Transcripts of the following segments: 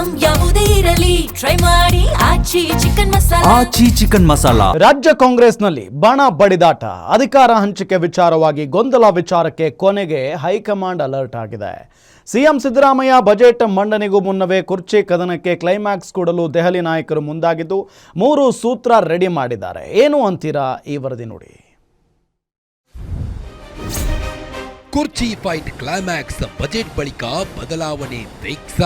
Item ಯಾವುದೇ ಇರಲಿ try ಮಾಡಿ ಆಚಿ ಚಿಕನ್ ಮಸಾಲಾ. ರಾಜ್ಯ ಕಾಂಗ್ರೆಸ್ನಲ್ಲಿ ಬಣ ಬಡಿದಾಟ, ಅಧಿಕಾರ ಹಂಚಿಕೆ ವಿಚಾರವಾಗಿ ಗೊಂದಲ ವಿಚಾರಕ್ಕೆ ಕೊನೆಗೆ ಹೈಕಮಾಂಡ್ ಅಲರ್ಟ್ ಆಗಿದೆ. ಸಿಎಂ ಸಿದ್ದರಾಮಯ್ಯ ಬಜೆಟ್ ಮಂಡನೆಗೂ ಮುನ್ನವೇ ಕುರ್ಚಿ ಕದನಕ್ಕೆ ಕ್ಲೈಮ್ಯಾಕ್ಸ್ ಕೊಡಲು ದೆಹಲಿ ನಾಯಕರು ಮುಂದಾಗಿದ್ದು 3 ಸೂತ್ರ ರೆಡಿ ಮಾಡಿದ್ದಾರೆ. ಏನು ಅಂತೀರಾ ಈ ವರದಿ ನೋಡಿ. ಕುರ್ಚಿ ಫೈಟ್ ಕ್ಲೈಮ್ಯಾಕ್ಸ್, ಬಜೆಟ್ ಬಳಿಕ ಬದಲಾವಣೆ ಫಿಕ್ಸ್.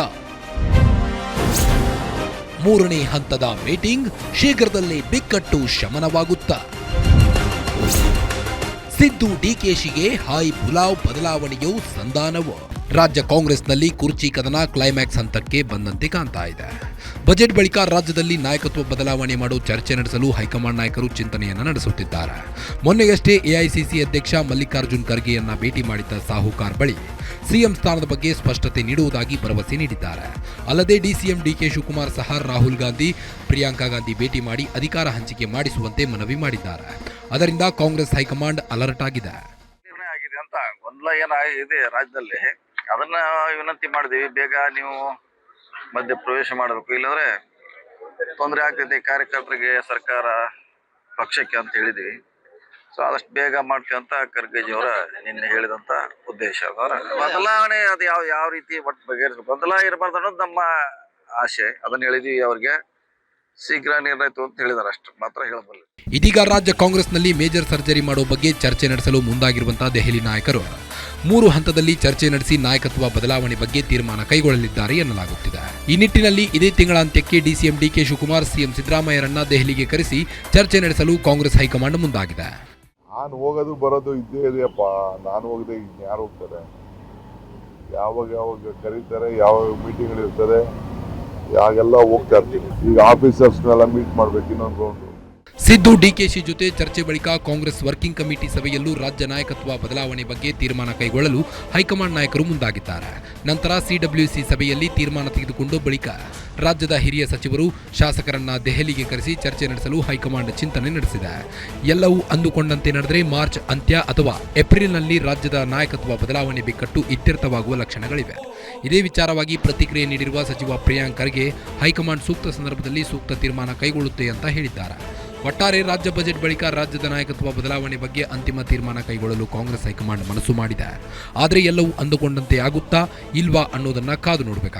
3ನೇ ಹಂತದ ಮೀಟಿಂಗ್, ಶೀಘ್ರದಲ್ಲೇ ಬಿಕ್ಕಟ್ಟು ಶಮನವಾಗುತ್ತಾ? ಸಿದ್ದು ಡಿಕೆಶಿಗೆ ಹಾಯ್ ಪುಲಾವ್ ಬದಲಾವಣೆಯು ಸಂಧಾನವು? ರಾಜ್ಯ ಕಾಂಗ್ರೆಸ್ನಲ್ಲಿ ಕುರ್ಚಿ ಕದನ ಕ್ಲೈಮ್ಯಾಕ್ಸ್ ಹಂತಕ್ಕೆ ಬಂದಂತೆ ಕಾಣ್ತಾ ಇದೆ. ಬಜೆಟ್ ಬಳಿಕ ರಾಜ್ಯದಲ್ಲಿ ನಾಯಕತ್ವ ಬದಲಾವಣೆ ಮಾಡೋ ಚರ್ಚೆ ನಡೆಸಲು ಹೈಕಮಾಂಡ್ ನಾಯಕರು ಚಿಂತನೆಯನ್ನು ನಡೆಸುತ್ತಿದ್ದಾರೆ. ಮೊನ್ನೆಯಷ್ಟೇ ಎಐಸಿಸಿ ಅಧ್ಯಕ್ಷ ಮಲ್ಲಿಕಾರ್ಜುನ್ ಖರ್ಗೆಯನ್ನ ಭೇಟಿ ಮಾಡಿದ್ದ ಸಾಹುಕಾರ್ ಬಳಿ ಸಿಎಂ ಸ್ಥಾನದ ಬಗ್ಗೆ ಸ್ಪಷ್ಟತೆ ನೀಡುವುದಾಗಿ ಭರವಸೆ ನೀಡಿದ್ದಾರೆ. ಅಲ್ಲದೆ ಡಿಸಿಎಂ ಡಿಕೆ ಶಿವಕುಮಾರ್ ಸಹ ರಾಹುಲ್ ಗಾಂಧಿ, ಪ್ರಿಯಾಂಕಾ ಗಾಂಧಿ ಭೇಟಿ ಮಾಡಿ ಅಧಿಕಾರ ಹಂಚಿಕೆ ಮಾಡಿಸುವಂತೆ ಮನವಿ ಮಾಡಿದ್ದಾರೆ. ಅದರಿಂದ ಕಾಂಗ್ರೆಸ್ ಹೈಕಮಾಂಡ್ ಅಲರ್ಟ್ ಆಗಿದೆ. ಅಂತ ಗೊಂದಲ ಏನಾಗಿದೆ ರಾಜ್ಯದಲ್ಲಿ, ಅದನ್ನ ವಿನಂತಿ ಮಾಡಿದೀವಿ. ಬೇಗ ನೀವು ಮಧ್ಯ ಪ್ರವೇಶ ಮಾಡಬೇಕು, ಇಲ್ಲಾಂದ್ರೆ ತೊಂದರೆ ಆಗ್ತೈತೆ ಕಾರ್ಯಕರ್ತರಿಗೆ, ಸರ್ಕಾರ, ಪಕ್ಷಕ್ಕೆ ಅಂತ ಹೇಳಿದೀವಿ. ಸೊ ಆದಷ್ಟು ಬೇಗ ಮಾಡ್ಕೊಂತ ಖರ್ಗೆಜಿಯವರ ನಿನ್ನೆ ಹೇಳಿದಂತ ಉದ್ದೇಶ. ಬದಲಾವಣೆ ಅದು ಯಾವ ರೀತಿ ಒಟ್ಟು ಬಗೆಹರಿಸಬೇಕು, ಬದಲಾವಣೆ ಇರಬಾರ್ದು ಅನ್ನೋದು ನಮ್ಮ ಆಶೆ. ಅದನ್ನ ಹೇಳಿದೀವಿ ಅವ್ರಿಗೆ. ಶೀಘ್ರ ನಿರ್ಣಯ ಅಂತ ಹೇಳಿದಾರೆ, ಅಷ್ಟು ಮಾತ್ರ ಹೇಳಬಲ್ಲ. ಇದೀಗ ರಾಜ್ಯ ಕಾಂಗ್ರೆಸ್ನಲ್ಲಿ ಮೇಜರ್ ಸರ್ಜರಿ ಮಾಡೋ ಬಗ್ಗೆ ಚರ್ಚೆ ನಡೆಸಲು ಮುಂದಾಗಿರುವಂತಹ ದೆಹಲಿ ನಾಯಕರು 3 ಹಂತದಲ್ಲಿ ಚರ್ಚೆ ನಡೆಸಿ ನಾಯಕತ್ವ ಬದಲಾವಣೆ ಬಗ್ಗೆ ತೀರ್ಮಾನ ಕೈಗೊಳ್ಳಲಿದ್ದಾರೆ ಎನ್ನಲಾಗುತ್ತಿದೆ. ಈ ನಿಟ್ಟಿನಲ್ಲಿ ಇದೇ ತಿಂಗಳಾಂತ್ಯಕ್ಕೆ ಡಿಸಿಎಂ ಡಿಕೆ ಶಿವಕುಮಾರ್, ಸಿಎಂ ಸಿದ್ದರಾಮಯ್ಯರನ್ನ ದೆಹಲಿಗೆ ಕರೆಸಿ ಚರ್ಚೆ ನಡೆಸಲು ಕಾಂಗ್ರೆಸ್ ಹೈಕಮಾಂಡ್ ಮುಂದಾಗಿದೆ. ನಾನು ಹೋಗೋದು ಬರೋದು ಇದ್ದೇ ಇದೆಯಪ್ಪ, ನಾನು ಹೋಗದೆ ಯಾರು ಹೋಗ್ತಾರೆ? ಯಾವಾಗ ಕರೀತಾರೆ, ಯಾವ ಮೀಟಿಂಗ್ಗಳಿರ್ತದೆ, ಯಾಗೆಲ್ಲ ಹೋಗ್ತಾ ಇರ್ತೀನಿ. ಈಗ ಆಫೀಸರ್ಸ್ನೆಲ್ಲ ಮೀಟ್ ಮಾಡ್ಬೇಕು ಇನ್ನೊಂದು ರೌಂಡ್. ಸಿದ್ದು ಡಿಕೆಶಿ ಜೊತೆ ಚರ್ಚೆ ಬಳಿಕ ಕಾಂಗ್ರೆಸ್ ವರ್ಕಿಂಗ್ ಕಮಿಟಿ ಸಭೆಯಲ್ಲೂ ರಾಜ್ಯ ನಾಯಕತ್ವ ಬದಲಾವಣೆ ಬಗ್ಗೆ ತೀರ್ಮಾನ ಕೈಗೊಳ್ಳಲು ಹೈಕಮಾಂಡ್ ನಾಯಕರು ಮುಂದಾಗಿದ್ದಾರೆ. ನಂತರ ಸಿಡಬ್ಲ್ಯೂಸಿ ಸಭೆಯಲ್ಲಿ ತೀರ್ಮಾನ ತೆಗೆದುಕೊಂಡು ಬಳಿಕ ರಾಜ್ಯದ ಹಿರಿಯ ಸಚಿವರು, ಶಾಸಕರನ್ನ ದೆಹಲಿಗೆ ಕರೆಸಿ ಚರ್ಚೆ ನಡೆಸಲು ಹೈಕಮಾಂಡ್ ಚಿಂತನೆ ನಡೆಸಿದೆ. ಎಲ್ಲವೂ ಅಂದುಕೊಂಡಂತೆ ನಡೆದರೆ ಮಾರ್ಚ್ ಅಂತ್ಯ ಅಥವಾ ಏಪ್ರಿಲ್ನಲ್ಲಿ ರಾಜ್ಯದ ನಾಯಕತ್ವ ಬದಲಾವಣೆ ಬಿಕ್ಕಟ್ಟು ಇತ್ಯರ್ಥವಾಗುವ ಲಕ್ಷಣಗಳಿವೆ. ಇದೇ ವಿಚಾರವಾಗಿ ಪ್ರತಿಕ್ರಿಯೆ ನೀಡಿರುವ ಸಚಿವ ಪ್ರಿಯಾಂಕ್ ಖರ್ಗೆ, ಹೈಕಮಾಂಡ್ ಸೂಕ್ತ ಸಂದರ್ಭದಲ್ಲಿ ಸೂಕ್ತ ತೀರ್ಮಾನ ಕೈಗೊಳ್ಳುತ್ತೆ ಅಂತ ಹೇಳಿದ್ದಾರೆ. ಒಟ್ಟಾರೆ ರಾಜ್ಯ ಬಜೆಟ್ ಬಳಿಕ ರಾಜ್ಯದ ನಾಯಕತ್ವ ಬದಲಾವಣೆ ಬಗ್ಗೆ ಅಂತಿಮ ತೀರ್ಮಾನ ಕೈಗೊಳ್ಳಲು ಕಾಂಗ್ರೆಸ್ ಹೈಕಮಾಂಡ್ ಮನಸ್ಸು ಮಾಡಿದೆ. ಆದರೆ ಎಲ್ಲವೂ ಅಂದುಕೊಂಡಂತೆ ಆಗುತ್ತಾ ಇಲ್ವಾ ಅನ್ನೋದನ್ನ ಕಾದು ನೋಡಬೇಕಾಗಿದೆ.